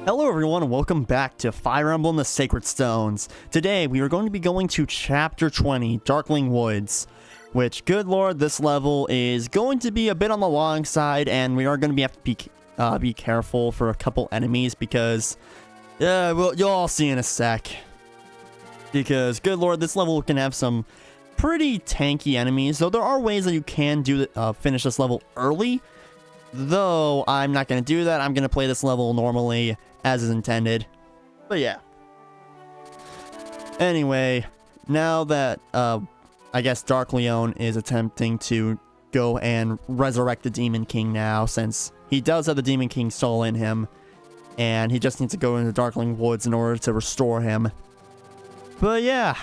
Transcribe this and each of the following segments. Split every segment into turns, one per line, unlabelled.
Hello everyone and welcome back to Fire Emblem the Sacred Stones. Today we are going to be going to Chapter 20, Darkling Woods, which, good lord, this level is going to be a bit on the long side, and we are going to have to be careful for a couple enemies because, well, you'll all see in a sec. Because, good lord, this level can have some pretty tanky enemies, though there are ways that you can finish this level early. Though, I'm not going to do that. I'm going to play this level normally, as is intended. But yeah. Anyway, now that, I guess Lyon is attempting to go and resurrect the Demon King now, since he does have the Demon King soul in him, and he just needs to go into Darkling Woods in order to restore him. But yeah.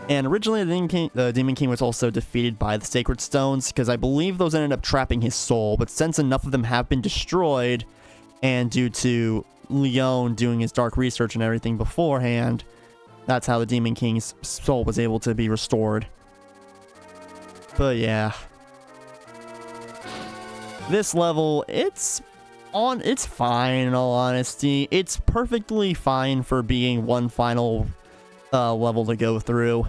And originally, the Demon King was also defeated by the Sacred Stones, because I believe those ended up trapping his soul. But since enough of them have been destroyed, and due to Lyon doing his dark research and everything beforehand, that's how the Demon King's soul was able to be restored. But yeah. This level, it's fine in all honesty. It's perfectly fine for being one final level to go through.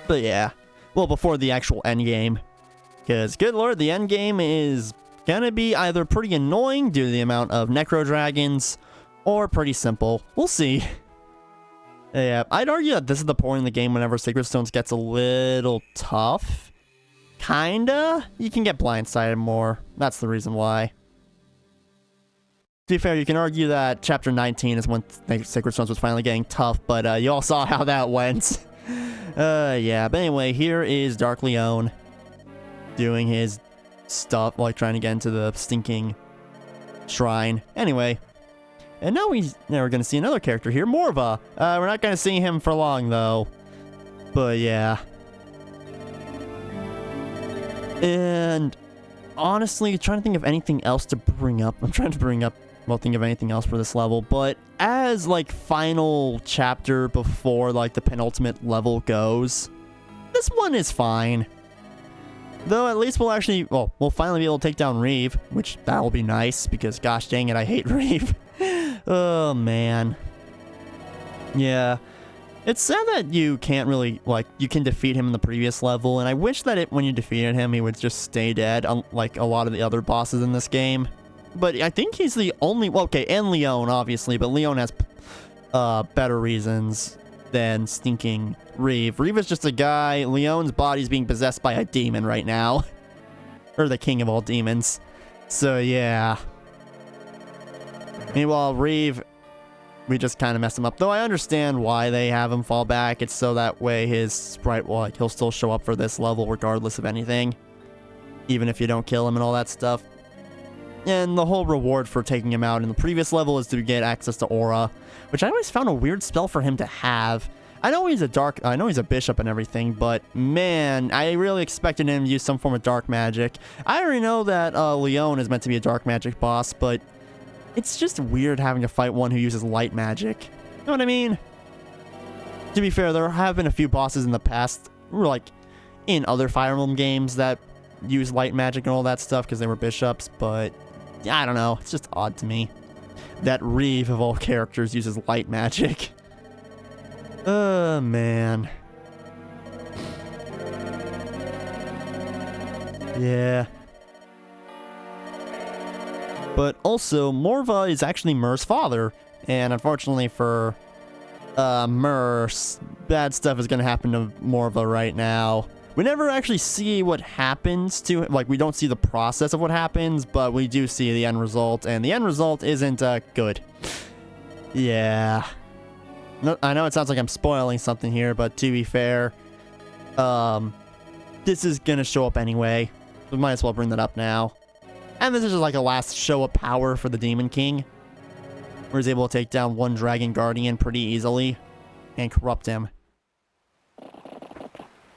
But yeah, well, before the actual end game, because good lord, the end game is gonna be either pretty annoying due to the amount of necro dragons, or pretty simple. We'll see. Yeah, I'd argue that this is the point in the game whenever Sacred Stones gets a little tough. Kinda. You can get blindsided more. That's the reason why. To be fair, you can argue that Chapter 19 is when Sacred Stones was finally getting tough, but you all saw how that went. Yeah, but anyway, here is Lyon doing his stuff, like trying to get into the stinking shrine. Anyway, and now we're going to see another character here, Morva. We're not going to see him for long, though. But yeah. And honestly, trying to think of anything else to bring up. I'm trying to bring up, well, think of anything else for this level, but as like final chapter before like the penultimate level goes, this one is fine. Though at least we'll finally be able to take down Reeve, which that'll be nice because gosh dang it, I hate Reeve. Oh man. Yeah. It's sad that you can't really, you can defeat him in the previous level, and I wish that when you defeated him, he would just stay dead, unlike a lot of the other bosses in this game. But I think he's the only, well, okay, and Lyon, obviously, but Lyon has better reasons than stinking Reeve. Reeve is just a guy. Lyon's body's being possessed by a demon right now. Or the king of all demons. So, yeah. Meanwhile, Reeve, we just kind of messed him up. Though I understand why they have him fall back. It's so that way his sprite, well, he'll still show up for this level regardless of anything. Even if you don't kill him and all that stuff. And the whole reward for taking him out in the previous level is to get access to Aura, which I always found a weird spell for him to have. I know he's a bishop and everything, but man, I really expected him to use some form of dark magic. I already know that Lyon is meant to be a dark magic boss, but it's just weird having to fight one who uses light magic. You know what I mean? To be fair, there have been a few bosses in the past, like in other Fire Emblem games, that use light magic and all that stuff because they were bishops, but I don't know. It's just odd to me that Reeve, of all characters, uses light magic. Man. Yeah. But also, Morva is actually Myr's father, and unfortunately for Myr, bad stuff is going to happen to Morva right now. We never actually see what happens to him. Like, we don't see the process of what happens, but we do see the end result, and the end result isn't good. Yeah. No, I know it sounds like I'm spoiling something here, but to be fair, this is gonna show up anyway. We might as well bring that up now. And this is just like a last show of power for the Demon King, where he's able to take down one Dragon Guardian pretty easily and corrupt him.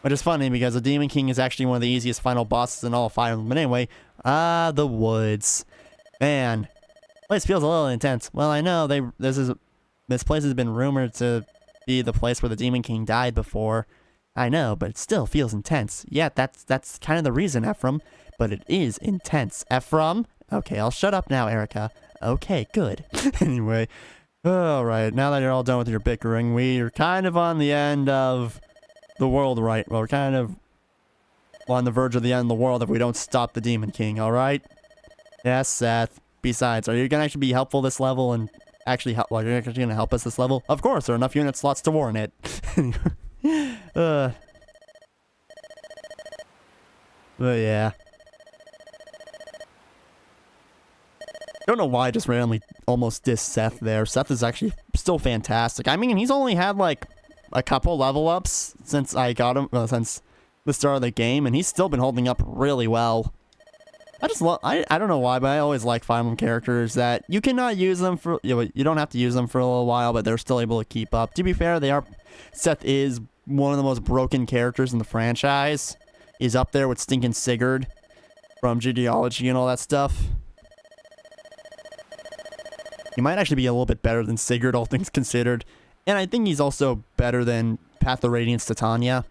Which is funny because the Demon King is actually one of the easiest final bosses in all of Fire Emblem. But anyway, the woods. Man, place feels a little intense. Well, I know this place has been rumored to be the place where the Demon King died before. I know, but it still feels intense. Yeah, that's kind of the reason, Ephraim. But it is intense. Ephraim? Okay, I'll shut up now, Eirika. Okay, good. Anyway, alright, now that you're all done with your bickering, we're kind of on the end of the world, right? Well, we're kind of on the verge of the end of the world if we don't stop the Demon King, alright? Yes, Seth. Besides, are you gonna actually be helpful this level and actually help? Like, you're actually gonna help us this level? Of course, there are enough unit slots to warrant it. But yeah. Don't know why I just randomly almost dissed Seth there. Seth is actually still fantastic. I mean, he's only had like a couple level ups since I got him, since the start of the game, and he's still been holding up really well. I just love, I don't know why, but I always like Fire Emblem characters that you cannot use them for, you don't have to use them for a little while, but they're still able to keep up. To be fair, Seth is one of the most broken characters in the franchise. He's up there with stinking Sigurd from Genealogy and all that stuff. He might actually be a little bit better than Sigurd, all things considered. And I think he's also better than Path of Radiance Titania.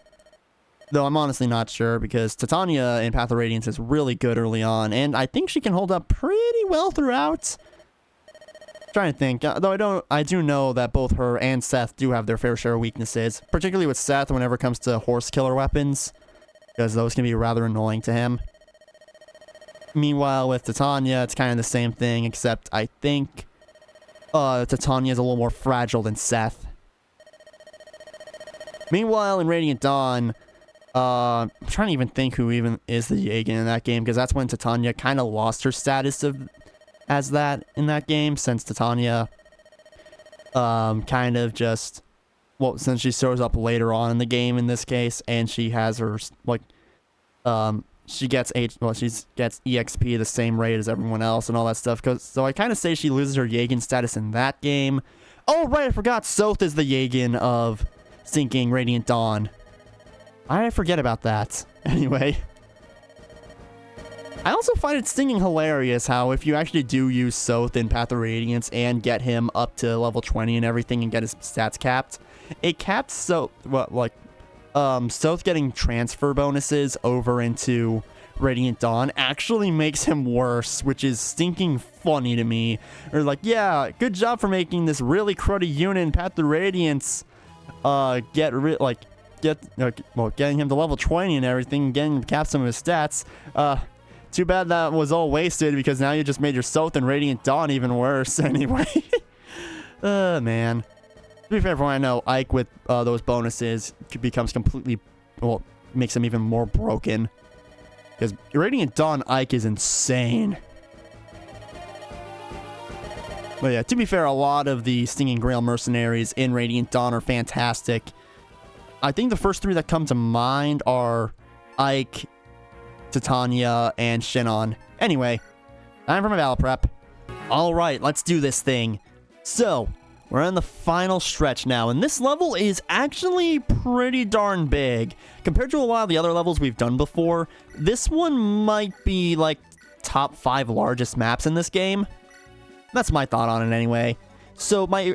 Though I'm honestly not sure, because Titania in Path of Radiance is really good early on, and I think she can hold up pretty well throughout. Trying to think, though I do know that both her and Seth do have their fair share of weaknesses, particularly with Seth whenever it comes to horse killer weapons, because those can be rather annoying to him. Meanwhile, with Titania, it's kind of the same thing, except I think Titania is a little more fragile than Seth. Meanwhile, in Radiant Dawn, I'm trying to even think who even is the Jagan in that game, because that's when Titania kind of lost her status as that in that game, since Titania kind of just, well, since she shows up later on in the game in this case, and she has her, like, she gets EXP the same rate as everyone else and all that stuff. So I kind of say she loses her Jagan status in that game. Oh, right, I forgot Soth is the Jagan of Sinking Radiant Dawn. I forget about that. Anyway. I also find it stinging hilarious how if you actually do use Soth in Path of Radiance and get him up to level 20 and everything and get his stats capped, it caps Soth getting transfer bonuses over into Radiant Dawn actually makes him worse, which is stinking funny to me. Or like, yeah, good job for making this really cruddy unit in Path of Radiance getting him to level 20 and everything, getting him to cap some of his stats. Too bad that was all wasted, because now you just made your Soth and Radiant Dawn even worse anyway. Man. To be fair, from what I know, Ike with those bonuses becomes completely, well, makes him even more broken. Because Radiant Dawn Ike is insane. But yeah, to be fair, a lot of the Stinging Grail mercenaries in Radiant Dawn are fantastic. I think the first three that come to mind are Ike, Titania, and Shinon. Anyway, time for my battle prep. Alright, let's do this thing. So, we're on the final stretch now, and this level is actually pretty darn big. Compared to a lot of the other levels we've done before, this one might be like top 5 largest maps in this game. That's my thought on it anyway. So my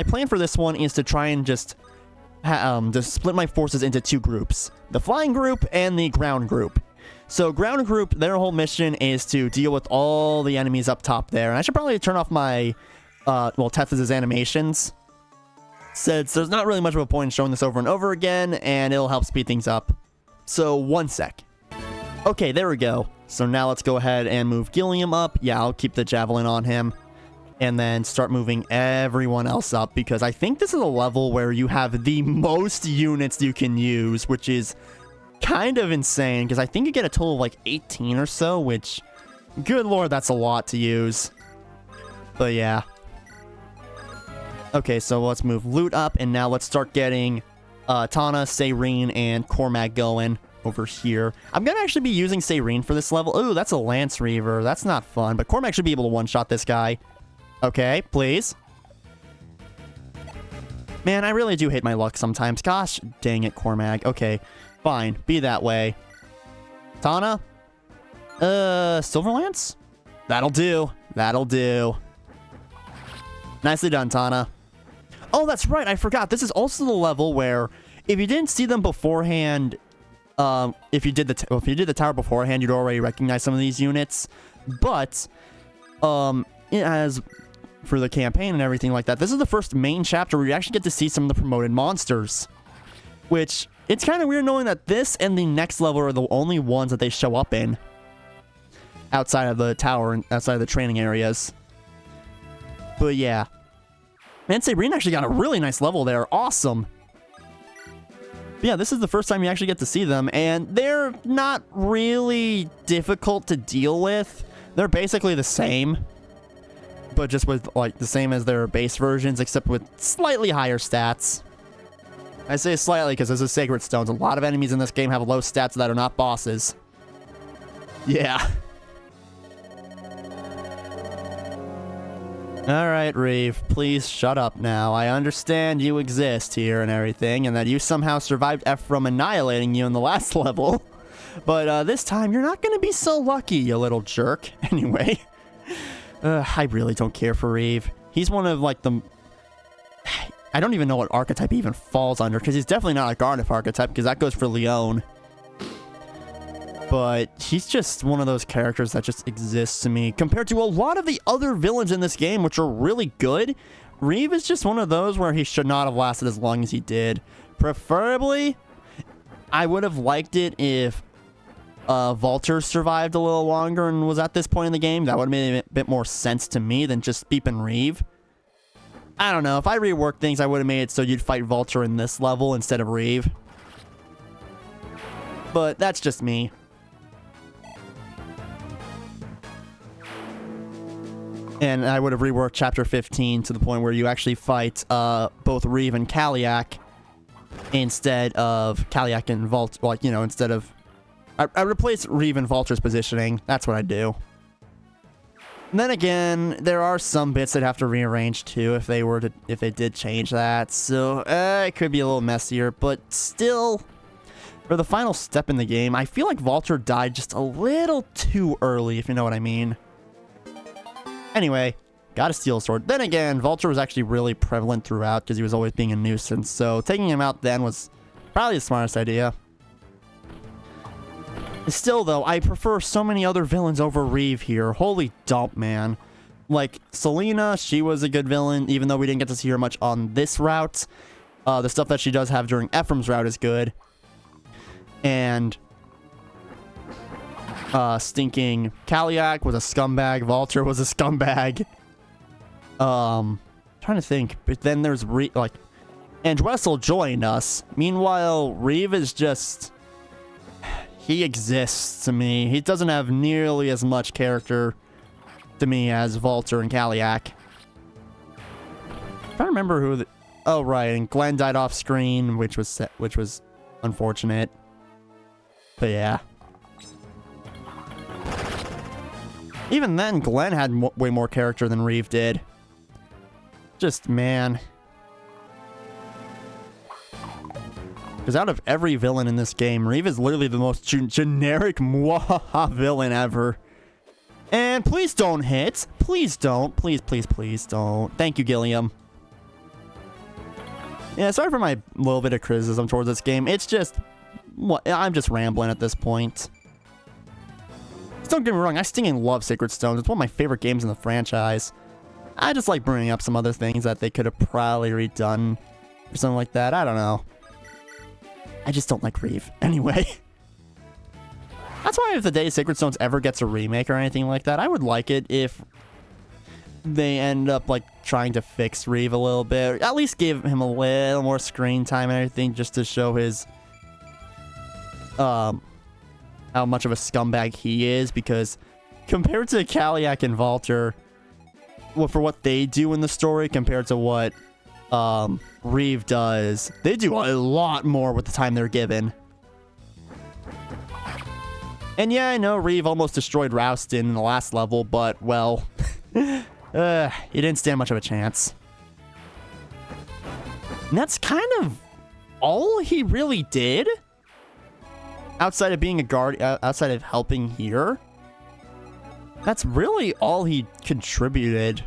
plan for this one is to try and just split my forces into 2 groups. The flying group and the ground group. So ground group, their whole mission is to deal with all the enemies up top there. And I should probably turn off my Tethys' animations, since there's not really much of a point in showing this over and over again, and it'll help speed things up. So, one sec. Okay, there we go. So now let's go ahead and move Gilliam up. Yeah, I'll keep the Javelin on him. And then start moving everyone else up, because I think this is a level where you have the most units you can use, which is kind of insane, because I think you get a total of like 18 or so, which, good lord, that's a lot to use. But yeah. Okay, so let's move Loot up, and now let's start getting Tana, Sayrene, and Cormac going over here. I'm gonna actually be using Sayrene for this level. Ooh, that's a Lance Reaver. That's not fun, but Cormac should be able to one-shot this guy. Okay, please. Man, I really do hate my luck sometimes. Gosh, dang it, Cormac. Okay, fine. Be that way. Tana? Silverlance? That'll do. That'll do. Nicely done, Tana. Oh, that's right. I forgot. This is also the level where if you didn't see them beforehand, if you did the tower beforehand, you'd already recognize some of these units. But as for the campaign and everything like that, this is the first main chapter where you actually get to see some of the promoted monsters. Which, it's kind of weird knowing that this and the next level are the only ones that they show up in. Outside of the tower and outside of the training areas. But yeah. And Sabrina actually got a really nice level there. Awesome. But yeah, this is the first time you actually get to see them, and they're not really difficult to deal with. They're basically the same, but just with like the same as their base versions, except with slightly higher stats. I say slightly because this is Sacred Stones. A lot of enemies in this game have low stats that are not bosses. Yeah. Alright, Reeve, please shut up now. I understand you exist here and everything, and that you somehow survived Ephraim annihilating you in the last level. But this time, you're not going to be so lucky, you little jerk. Anyway, I really don't care for Reeve. He's one of, like, the... I don't even know what archetype he even falls under, because he's definitely not a Garnet archetype, because that goes for Lyon. But he's just one of those characters that just exists to me. Compared to a lot of the other villains in this game, which are really good, Reeve is just one of those where he should not have lasted as long as he did. Preferably, I would have liked it if Valter survived a little longer and was at this point in the game. That would have made a bit more sense to me than just beeping Reeve. I don't know. If I reworked things, I would have made it so you'd fight Valter in this level instead of Reeve. But that's just me. And I would have reworked Chapter 15 to the point where you actually fight both Reeve and Kaliak instead of Kaliak and Valter. Like, you know, instead of... I replace Reeve and Valter's positioning. That's what I do. And then again, there are some bits that have to rearrange too if they did change that. So it could be a little messier, but still, for the final step in the game, I feel like Valter died just a little too early, if you know what I mean. Anyway, got a steel sword. Then again, Valter was actually really prevalent throughout because he was always being a nuisance. So taking him out then was probably the smartest idea. Still, though, I prefer so many other villains over Reeve here. Holy dump, man. Like, Selena, she was a good villain, even though we didn't get to see her much on this route. The stuff that she does have during Ephraim's route is good. And... stinking Kaliak was a scumbag. Valter was a scumbag. Trying to think. But then there's Andressel joined us. Meanwhile, Reeve is just... he exists to me. He doesn't have nearly as much character to me as Valter and Kaliak. I'm trying to remember who the... oh, right. And Glenn died off screen, which was unfortunate. But yeah. Even then, Glenn had way more character than Reeve did. Just, man. Because out of every villain in this game, Reeve is literally the most generic mwahaha villain ever. And please don't hit. Please don't. Please, please, please don't. Thank you, Gilliam. Yeah, sorry for my little bit of criticism towards this game. It's just... I'm just rambling at this point. Don't get me wrong, I stinging love Sacred Stones. It's one of my favorite games in the franchise. I just like bringing up some other things that they could have probably redone or something like that. I don't know. I just don't like Reeve. Anyway. That's why if the day Sacred Stones ever gets a remake or anything like that, I would like it if they end up like trying to fix Reeve a little bit. Or at least give him a little more screen time and everything just to show his... how much of a scumbag he is, because compared to Kaliak and Valter, well, for what they do in the story compared to what Reeve does, they do a lot more with the time they're given. And yeah, I know Reeve almost destroyed Rouston in the last level, but, well, he didn't stand much of a chance. And that's kind of all he really did? Outside of being a guard, outside of helping here, that's really all he contributed.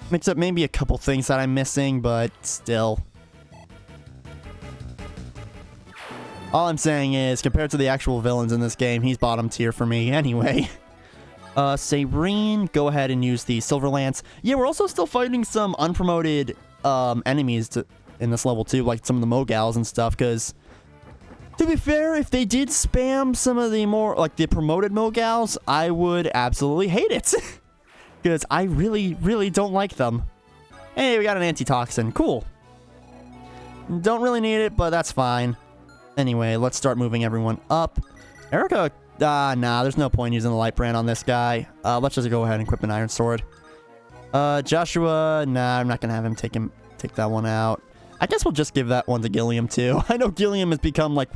Except maybe a couple things that I'm missing, but still. All I'm saying is, compared to the actual villains in this game, he's bottom tier for me anyway. Serene, go ahead and use the Silver Lance. Yeah, we're also still fighting some unpromoted enemies in this level too, like some of the mogalls and stuff, because to be fair, if they did spam some of the more, like the promoted mogalls, I would absolutely hate it. Because I really, really don't like them. Hey, we got an antitoxin. Cool. Don't really need it, but that's fine. Anyway, let's start moving everyone up. Eirika, nah, there's no point using the light brand on this guy. Let's just go ahead and equip an iron sword. Joshua, nah, I'm not gonna have him take that one out. I guess we'll just give that one to Gilliam too. I know Gilliam has become like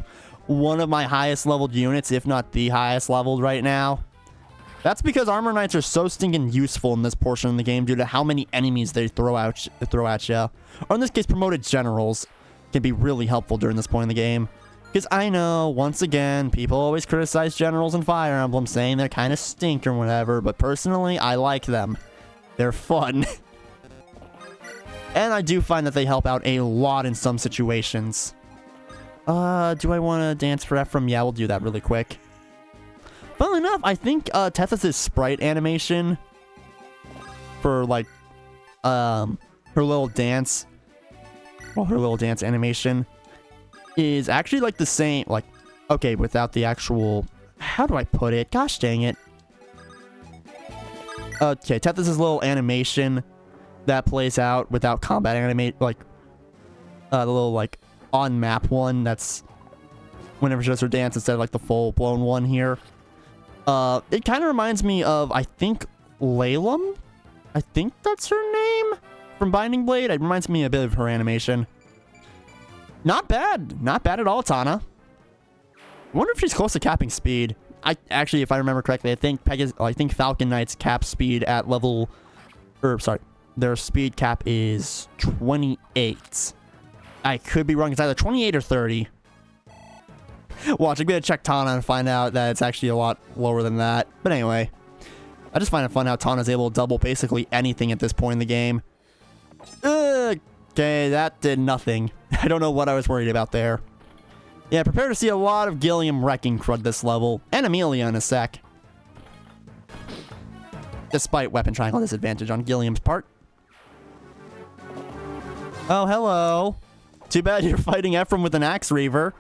one of my highest leveled units, if not the highest leveled right now. That's because Armor Knights are so stinking useful in this portion of the game due to how many enemies they throw at you. Or in this case, promoted generals can be really helpful during this point in the game. Because I know, once again, people always criticize generals in Fire Emblem, saying they're kind of stink or whatever, but personally, I like them. They're fun. And I do find that they help out a lot in some situations. Do I want to dance for Ephraim? Yeah, we'll do that really quick. Funnily enough, I think Tethys' sprite animation for, like, her little dance, well, her little dance animation is actually, like, the same, like, okay, without the actual, how do I put it? Gosh dang it. Okay, Tethys' little animation that plays out without combat animate, like, the little, like, on-map one that's whenever she does her dance instead of, like, the full-blown one here. It kind of reminds me of, I think, Laylam? I think that's her name? From Binding Blade? It reminds me a bit of her animation. Not bad. Not bad at all, Tana. I wonder if she's close to capping speed. Actually, if I remember correctly, I think Falcon Knight's cap speed at level... sorry. Their speed cap is 28. I could be wrong. It's either 28 or 30. Watch, I'm going to check Tana and find out that it's actually a lot lower than that. But anyway, I just find it fun how Tana's able to double basically anything at this point in the game. Okay, that did nothing. I don't know what I was worried about there. Yeah, prepare to see a lot of Gilliam wrecking crud this level. And Amelia in a sec. Despite weapon triangle disadvantage on Gilliam's part. Oh, hello. Too bad you're fighting Ephraim with an Axe Reaver.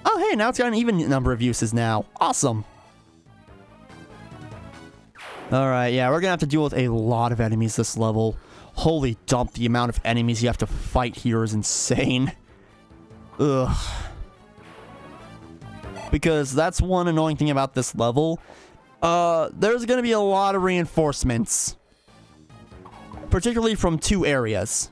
Oh, hey, now it's got an even number of uses now. Awesome. Alright, yeah, we're gonna have to deal with a lot of enemies this level. Holy dump, the amount of enemies you have to fight here is insane. Ugh. Because that's one annoying thing about this level. There's gonna be a lot of reinforcements. Particularly from two areas.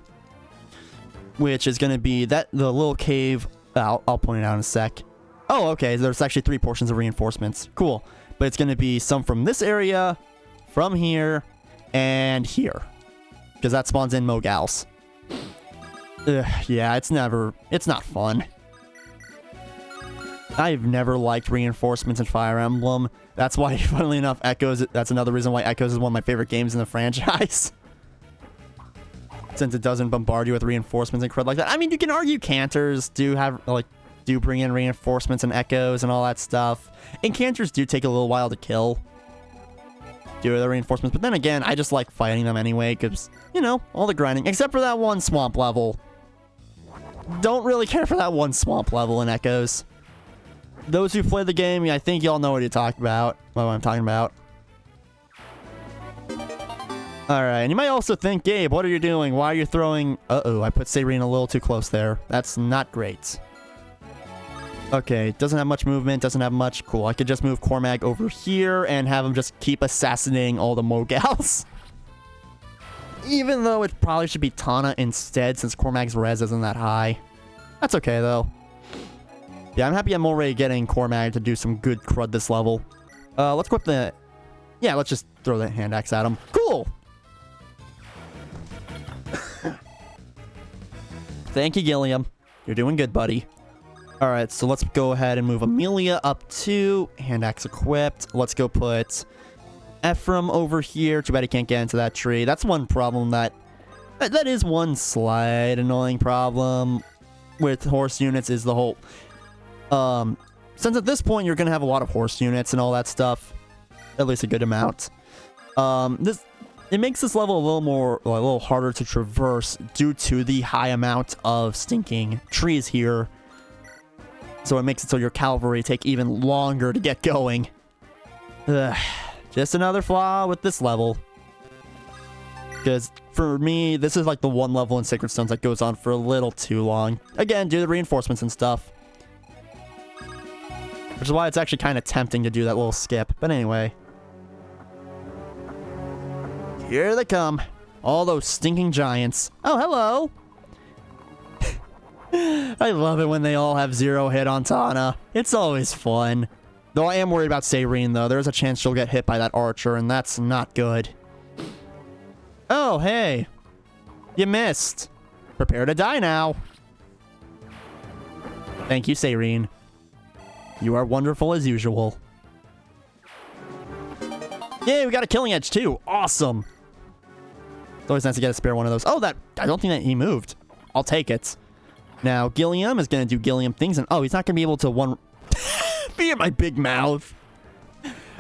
Which is gonna be the little cave... I'll point it out in a sec. Oh, okay. There's actually 3 portions of reinforcements. Cool. But it's going to be some from this area, from here, and here. Because that spawns in mogalls. Yeah, it's not fun. I've never liked reinforcements in Fire Emblem. That's why, funnily enough, Echoes... That's another reason why Echoes is one of my favorite games in the franchise. Since it doesn't bombard you with reinforcements and crud like that. I mean, you can argue Cantors do bring in reinforcements and echoes and all that stuff. And Cantors do take a little while to kill due to the reinforcements. But then again, I just like fighting them anyway because, you know, all the grinding. Except for that one swamp level. Don't really care for that one swamp level in Echoes. Those who play the game, I think y'all know what I'm talking about. Alright, and you might also think, Gabe, what are you doing? Why are you throwing... Uh-oh, I put Serene a little too close there. That's not great. Okay, doesn't have much movement, doesn't have much. Cool, I could just move Cormag over here and have him just keep assassinating all the mogalls. Even though it probably should be Tana instead, since Cormag's res isn't that high. That's okay, though. Yeah, I'm happy I'm already getting Cormag to do some good crud this level. Let's equip the... Yeah, let's just throw the hand axe at him. Cool! Thank you, Gilliam. You're doing good, buddy. Alright, so let's go ahead and move Amelia up to hand axe equipped. Let's go put Ephraim over here. Too bad he can't get into that tree. That's one problem that is one slight annoying problem with horse units is the whole... since at this point you're going to have a lot of horse units and all that stuff, at least a good amount. It makes this level a little harder to traverse due to the high amount of stinking trees here. So it makes it so your cavalry take even longer to get going. Ugh, just another flaw with this level. Because for me, this is like the one level in Sacred Stones that goes on for a little too long. Again, due to the reinforcements and stuff. Which is why it's actually kind of tempting to do that little skip. But anyway. Here they come. All those stinking giants. Oh, hello. I love it when they all have 0 hit on Tana. It's always fun. Though I am worried about Sayrene, though. There's a chance she'll get hit by that archer, and that's not good. Oh, hey. You missed. Prepare to die now. Thank you, Sayrene. You are wonderful as usual. Yay, we got a killing edge, too. Awesome. It's always nice to get a spare one of those. Oh, I don't think that he moved. I'll take it. Now, Gilliam is going to do Gilliam things, and oh, he's not going to be able to be in my big mouth.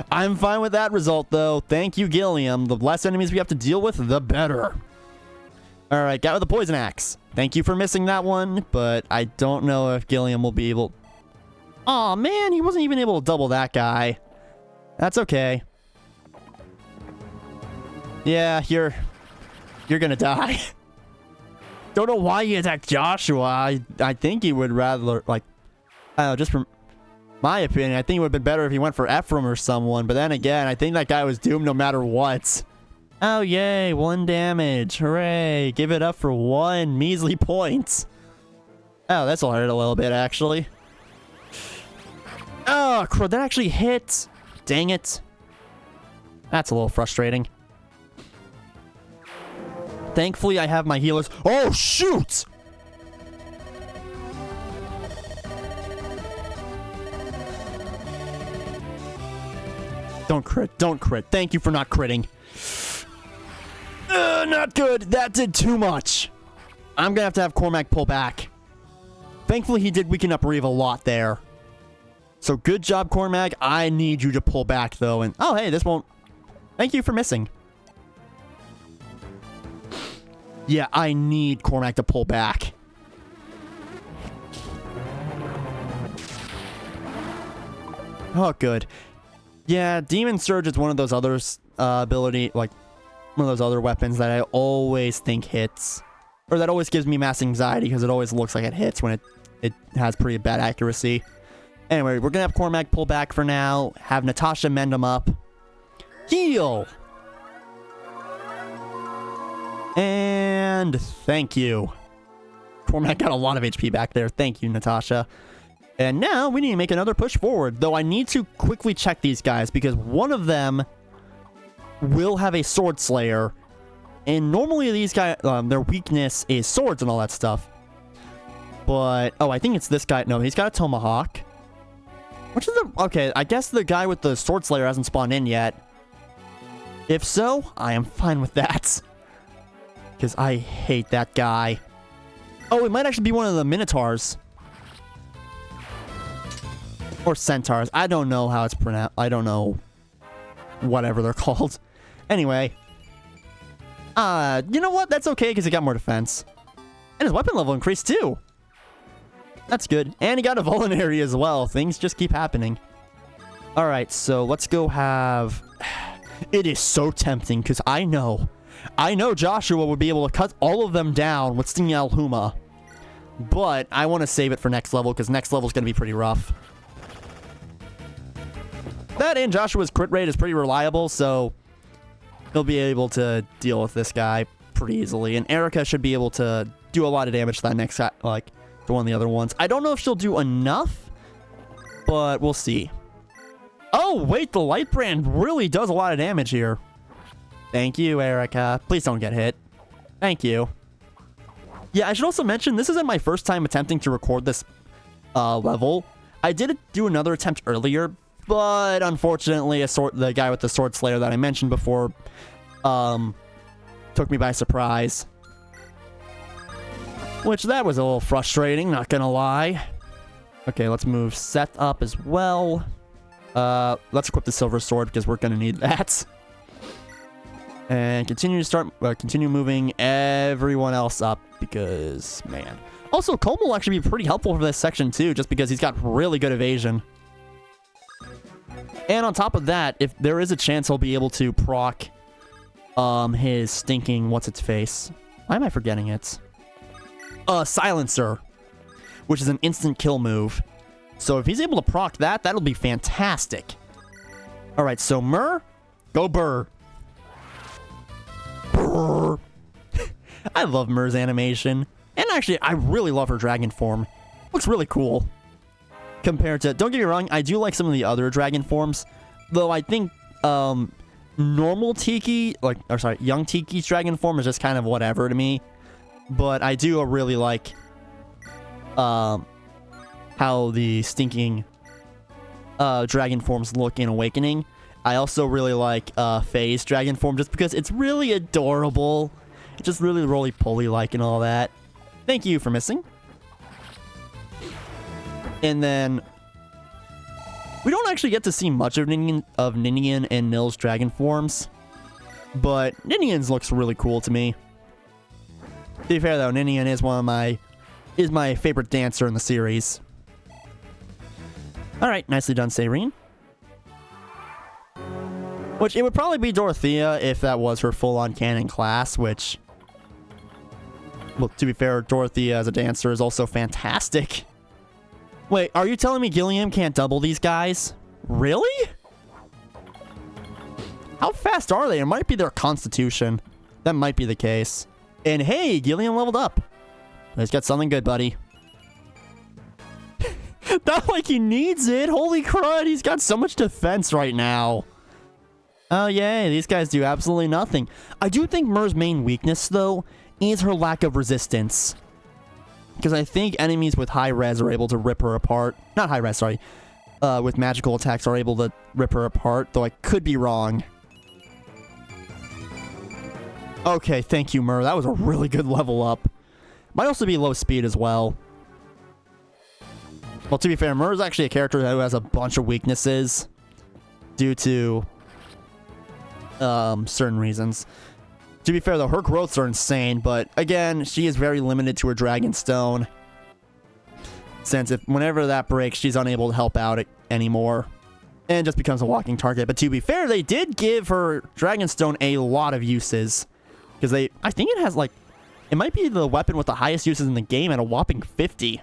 I'm fine with that result, though. Thank you, Gilliam. The less enemies we have to deal with, the better. All right, guy with the poison axe. Thank you for missing that one, but I don't know if Gilliam will be able... Aw, man, he wasn't even able to double that guy. That's okay. Yeah, you're gonna die. Don't know why he attacked Joshua. I think he would rather, like... I don't know, just from my opinion, I think it would have been better if he went for Ephraim or someone. But then again, I think that guy was doomed no matter what. Oh, yay. 1 damage. Hooray. Give it up for 1 measly point. Oh, this'll hurt a little bit, actually. Oh, crud. That actually hit. Dang it. That's a little frustrating. Thankfully, I have my healers. Oh, shoot! Don't crit. Don't crit. Thank you for not critting. Not good. That did too much. I'm going to have Cormac pull back. Thankfully, he did weaken up Reeve a lot there. So good job, Cormac. I need you to pull back, though. And oh, hey, this won't... Thank you for missing. Yeah, I need Cormac to pull back. Oh, good. Yeah, Demon Surge is one of those other one of those other weapons that I always think hits. Or that always gives me mass anxiety because it always looks like it hits when it has pretty bad accuracy. Anyway, we're going to have Cormac pull back for now. Have Natasha mend him up. Heal! And thank you. Cormac got a lot of HP back there. Thank you, Natasha. And now we need to make another push forward. Though I need to quickly check these guys because one of them will have a Sword Slayer. And normally these guys, their weakness is swords and all that stuff. But, oh, I think it's this guy. No, he's got a Tomahawk. Which is the... Okay, I guess the guy with the Sword Slayer hasn't spawned in yet. If so, I am fine with that. Because I hate that guy. Oh, it might actually be one of the Minotaurs. Or Centaurs. I don't know how it's pronounced. I don't know. Whatever they're called. Anyway. You know what? That's okay because he got more defense. And his weapon level increased too. That's good. And he got a Vulnerary as well. Things just keep happening. Alright, so let's go have... It is so tempting because I know Joshua would be able to cut all of them down with Stinging Alhuma. But I want to save it for next level because next level is going to be pretty rough. That and Joshua's crit rate is pretty reliable, so he'll be able to deal with this guy pretty easily. And Eirika should be able to do a lot of damage to that next guy, like to one of the other ones. I don't know if she'll do enough, but we'll see. Oh, wait, the Light Brand really does a lot of damage here. Thank you, Eirika. Please don't get hit. Thank you. Yeah, I should also mention, this isn't my first time attempting to record this level. I did do another attempt earlier, but unfortunately, the guy with the Sword Slayer that I mentioned before took me by surprise. Which, that was a little frustrating, not gonna lie. Okay, let's move Seth up as well. Let's equip the silver sword because we're gonna need that. And continue moving everyone else up because, man. Also, Colm will actually be pretty helpful for this section too, just because he's got really good evasion. And on top of that, if there is a chance he'll be able to proc his stinking what's-its-face. Why am I forgetting it? Silencer, which is an instant kill move. So if he's able to proc that, that'll be fantastic. Alright, so Myrrh, go Burr. Burr. I love Myrrh's animation. And actually, I really love her dragon form. Looks really cool. Compared to, don't get me wrong, I do like some of the other dragon forms. Though I think, normal Tiki, young Tiki's dragon form is just kind of whatever to me. But I do really like, how the stinking, dragon forms look in Awakening. I also really like, Faye's dragon form just because it's really adorable. It's just really roly-poly-like and all that. Thank you for missing. And then we don't actually get to see much of Ninian and Nil's dragon forms, but Ninian's looks really cool to me. To be fair though, Ninian is my favorite dancer in the series. All right, nicely done, Sayreen. Which it would probably be Dorothea if that was her full-on canon class, which, well, to be fair, Dorothea as a dancer is also fantastic. Wait, are you telling me Gilliam can't double these guys? Really? How fast are they? It might be their constitution. That might be the case. And hey, Gilliam leveled up. He's got something good, buddy. Not like he needs it. Holy crud, he's got so much defense right now. Oh, yay, these guys do absolutely nothing. I do think Myrrh's main weakness, though, is her lack of resistance. Because I think enemies with high res are able to rip her apart. Not high res, sorry. With magical attacks are able to rip her apart, though I could be wrong. Okay, thank you, Myrrh. That was a really good level up. Might also be low speed as well. Well, to be fair, Myrrh's actually a character who has a bunch of weaknesses due to certain reasons. To be fair, though, her growths are insane, but again, she is very limited to her Dragon Stone. Since whenever that breaks, she's unable to help out anymore. And just becomes a walking target. But to be fair, they did give her Dragon Stone a lot of uses. Because I think it has, it might be the weapon with the highest uses in the game at a whopping 50.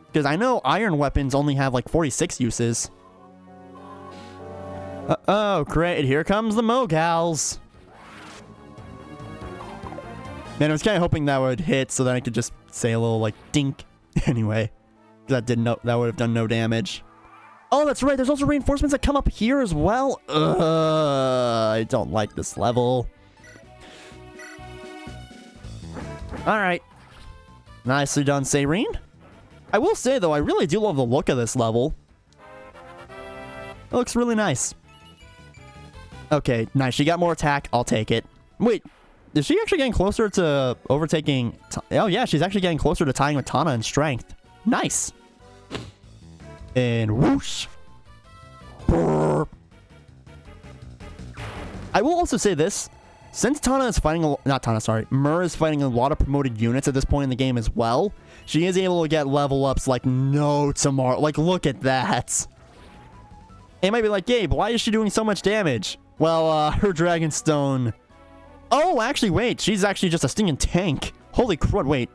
Because I know iron weapons only have, 46 uses. Uh-oh, great. Here comes the mogalls. Man, I was kind of hoping that would hit so that I could just say a little, dink. Anyway, that would have done no damage. Oh, that's right. There's also reinforcements that come up here as well. I don't like this level. All right. Nicely done, Sayreen. I will say, though, I really do love the look of this level. It looks really nice. Okay, nice. She got more attack. I'll take it. Wait. Is she actually getting closer to overtaking... Oh, yeah, she's actually getting closer to tying with Tana in strength. Nice. And whoosh. Brrr. I will also say this. Since Tana is fighting... Not Tana, sorry. Myrrh is fighting a lot of promoted units at this point in the game as well. She is able to get level ups like no tomorrow. Look at that. It might be like, Gabe, why is she doing so much damage? Well, her Dragon Stone... Oh, actually, wait. She's actually just a stinging tank. Holy crud, wait.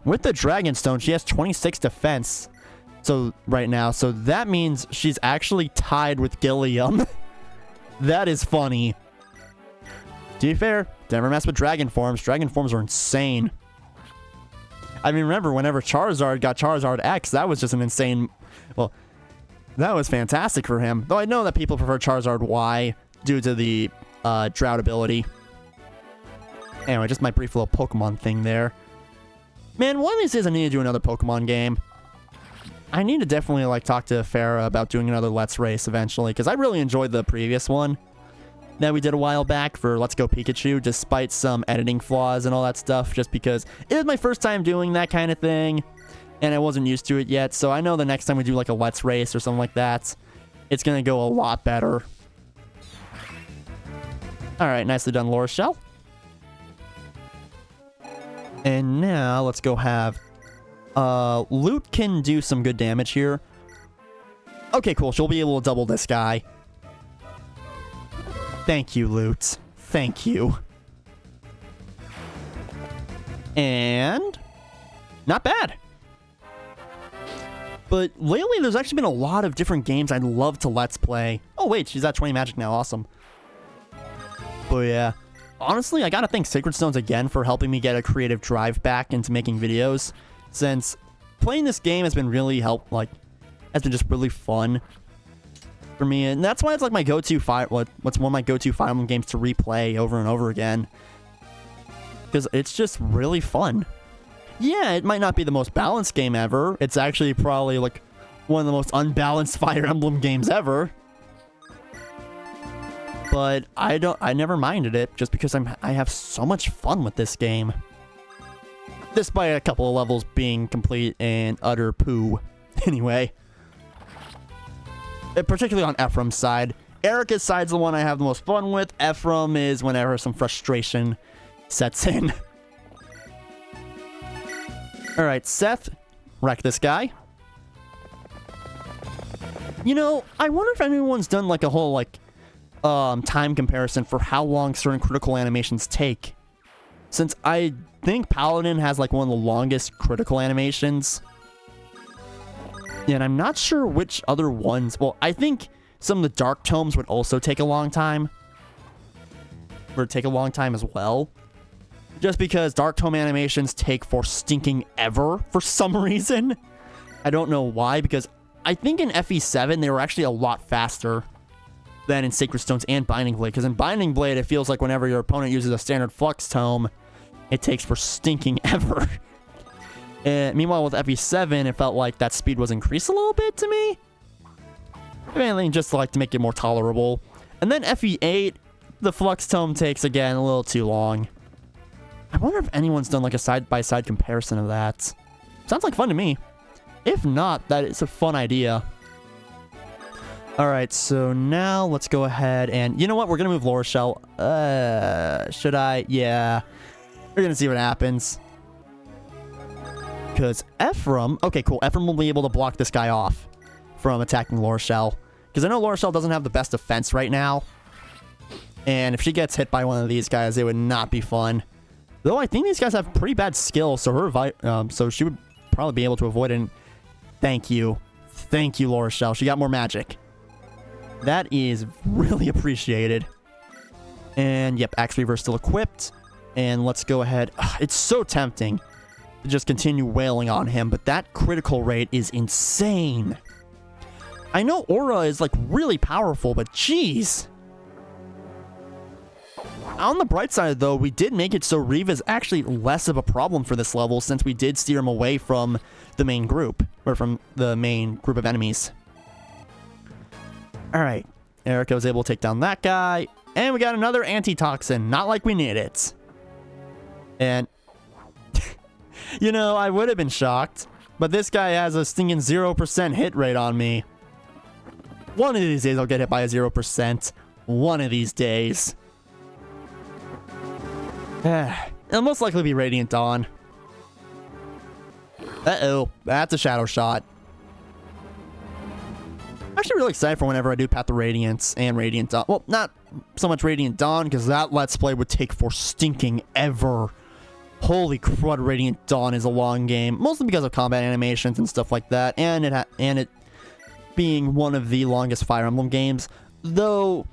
With the Dragon Stone, she has 26 defense. So, right now. So, that means she's actually tied with Gilliam. That is funny. To be fair, never mess with Dragon Forms. Dragon Forms are insane. I mean, remember, whenever Charizard got Charizard X, that was just an insane... Well, that was fantastic for him. Though I know that people prefer Charizard Y due to the Drought ability. Anyway, just my brief little Pokemon thing there. Man, one of these days I need to do another Pokemon game. I need to definitely, talk to Farah about doing another Let's Race eventually, because I really enjoyed the previous one that we did a while back for Let's Go Pikachu, despite some editing flaws and all that stuff, just because it was my first time doing that kind of thing, and I wasn't used to it yet, so I know the next time we do, a Let's Race or something like that, it's going to go a lot better. Alright, nicely done, Laura Shell. And now, let's go have... Loot can do some good damage here. Okay, cool. She'll be able to double this guy. Thank you, Loot. Thank you. And... not bad. But lately, there's actually been a lot of different games I'd love to Let's Play. Oh, wait, she's at 20 magic now. Awesome. But yeah, honestly, I gotta thank Sacred Stones again for helping me get a creative drive back into making videos, since playing this game has been really has been just really fun for me, and that's why it's like my go-to what's one of my go-to Fire Emblem games to replay over and over again, because it's just really fun. Yeah, it might not be the most balanced game ever. It's actually probably like one of the most unbalanced Fire Emblem games ever. But I never minded it, just because I have so much fun with this game. Despite a couple of levels being complete and utter poo. Anyway. Particularly on Ephraim's side. Eirika's side's the one I have the most fun with. Ephraim is whenever some frustration sets in. Alright, Seth. Wreck this guy. You know, I wonder if anyone's done like a whole like... time comparison for how long certain critical animations take. Since I think Paladin has like one of the longest critical animations. And I'm not sure which other ones. Well, I think some of the Dark Tomes would also take a long time. Would take a long time as well. Just because Dark Tome animations take for stinking ever for some reason. I don't know why, because I think in FE7 they were actually a lot faster than in Sacred Stones and Binding Blade. Because in Binding Blade, it feels like whenever your opponent uses a standard Flux Tome, it takes for stinking ever. And meanwhile, with FE7, it felt like that speed was increased a little bit to me. If anything, just like to make it more tolerable. And then FE8, the Flux Tome takes, again, a little too long. I wonder if anyone's done like a side-by-side comparison of that. Sounds like fun to me. If not, that is a fun idea. Alright, so now let's go ahead and... You know what? We're going to move Laura Shell. Should I? Yeah. We're going to see what happens. Because Ephraim... Okay, cool. Ephraim will be able to block this guy off from attacking Laura Shell. Because I know Laura Shell doesn't have the best defense right now. And if she gets hit by one of these guys, it would not be fun. Though I think these guys have pretty bad skill, so so she would probably be able to avoid it. Thank you. Thank you, Laura Shell. She got more magic. That is really appreciated. And yep, Axe Reaver is still equipped. And let's go ahead. Ugh, it's so tempting to just continue wailing on him, but that critical rate is insane. I know Aura is like really powerful, but jeez. On the bright side, though, we did make it so Reeve is actually less of a problem for this level, since we did steer him away from the main group, or from the main group of enemies. Alright, Eirika was able to take down that guy, and we got another antitoxin, not like we need it. And, you know, I would have been shocked, but this guy has a stinging 0% hit rate on me. One of these days I'll get hit by a 0%. One of these days. It'll most likely be Radiant Dawn. Uh-oh, that's a shadow shot. I'm actually really excited for whenever I do Path of Radiance and Radiant Dawn. Well, not so much Radiant Dawn, because that Let's Play would take for stinking ever. Holy crud, Radiant Dawn is a long game. Mostly because of combat animations and stuff like that. And it being one of the longest Fire Emblem games. Though...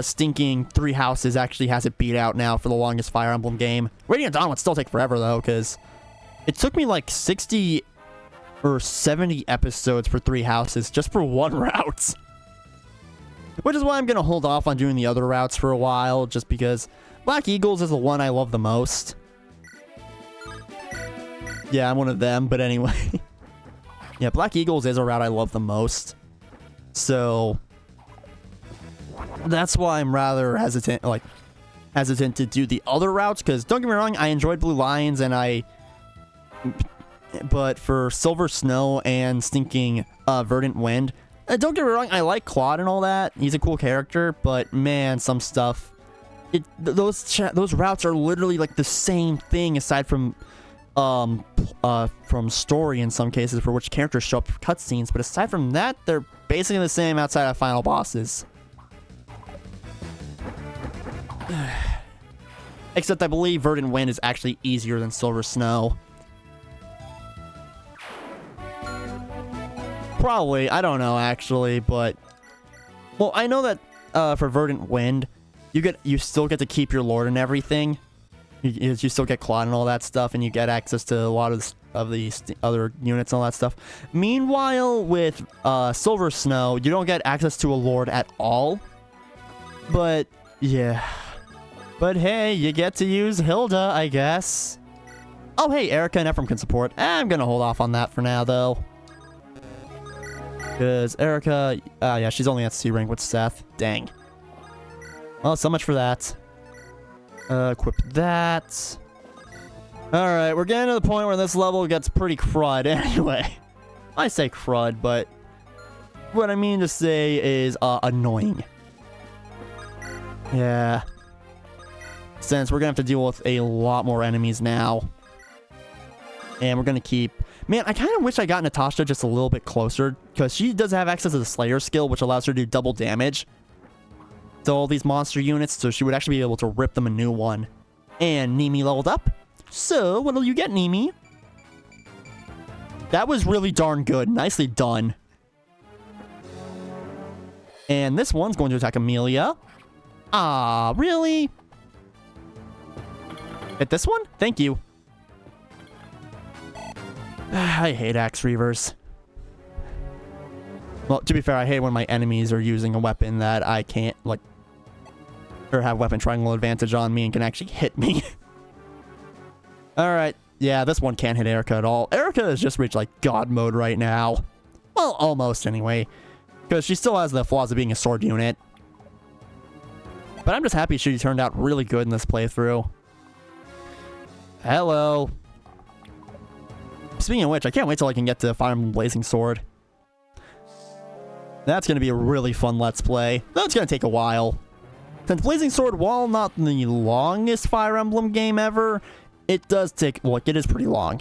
stinking Three Houses actually has it beat out now for the longest Fire Emblem game. Radiant Dawn would still take forever, though, because it took me like 60 or 70 episodes for Three Houses just for one route. Which is why I'm going to hold off on doing the other routes for a while, just because Black Eagles is the one I love the most. Yeah, I'm one of them, but anyway. Yeah, Black Eagles is a route I love the most. So... that's why I'm rather hesitant to do the other routes, because don't get me wrong, I enjoyed Blue Lions, but for Silver Snow and stinking Verdant Wind, Don't get me wrong, I like Claude and all that. He's a cool character, but man, some stuff. Those routes are literally like the same thing aside from story in some cases for which characters show up for cutscenes, but aside from that, they're basically the same outside of final bosses. Except I believe Verdant Wind is actually easier than Silver Snow. Probably, I don't know actually, but well, I know that for Verdant Wind, you still get to keep your lord and everything. You still get Claude and all that stuff, and you get access to a lot of the other units and all that stuff. Meanwhile, with Silver Snow, you don't get access to a lord at all. But yeah, but hey, you get to use Hilda, I guess. Oh hey, Eirika and Ephraim can support. I'm gonna hold off on that for now though. Because Eirika, yeah, she's only at C rank with Seth. Dang. Well, so much for that. Equip that. Alright, we're getting to the point where this level gets pretty crud anyway. I say crud, but what I mean to say is annoying. Yeah. Since we're gonna have to deal with a lot more enemies now. And we're gonna keep... Man, I kind of wish I got Natasha just a little bit closer, because she does have access to the Slayer skill, which allows her to do double damage to all these monster units, so she would actually be able to rip them a new one. And Nimi leveled up. So, what'll you get, Nimi? That was really darn good. Nicely done. And this one's going to attack Amelia. Ah, really? Hit this one? Thank you. I hate Axe Reavers. Well, to be fair, I hate when my enemies are using a weapon that I can't, like, or have weapon triangle advantage on me and can actually hit me. Alright, yeah, this one can't hit Eirika at all. Eirika has just reached, like, God mode right now. Well, almost, anyway. Because she still has the flaws of being a sword unit. But I'm just happy she turned out really good in this playthrough. Hello. Speaking of which, I can't wait till I can get to Fire Emblem Blazing Sword. That's going to be a really fun Let's Play. That's going to take a while. Since Blazing Sword, while not the longest Fire Emblem game ever, it does take... Look, it is pretty long.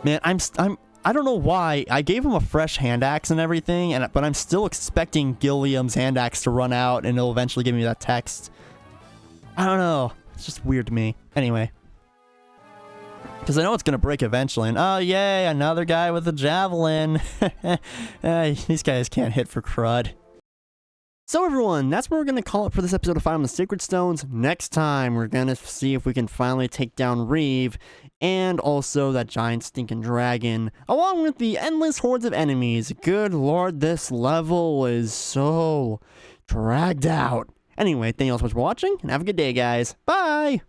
Man, I don't know why. I gave him a fresh hand axe and everything, but I'm still expecting Gilliam's hand axe to run out and it'll eventually give me that text. I don't know. It's just weird to me. Anyway. Because I know it's going to break eventually. And oh, yay, another guy with a javelin. These guys can't hit for crud. So everyone, that's where we're going to call it for this episode of Fire Emblem Sacred Stones. Next time, we're going to see if we can finally take down Reeve and also that giant stinking dragon, along with the endless hordes of enemies. Good lord, this level is so dragged out. Anyway, thank you all so much for watching, and have a good day, guys. Bye!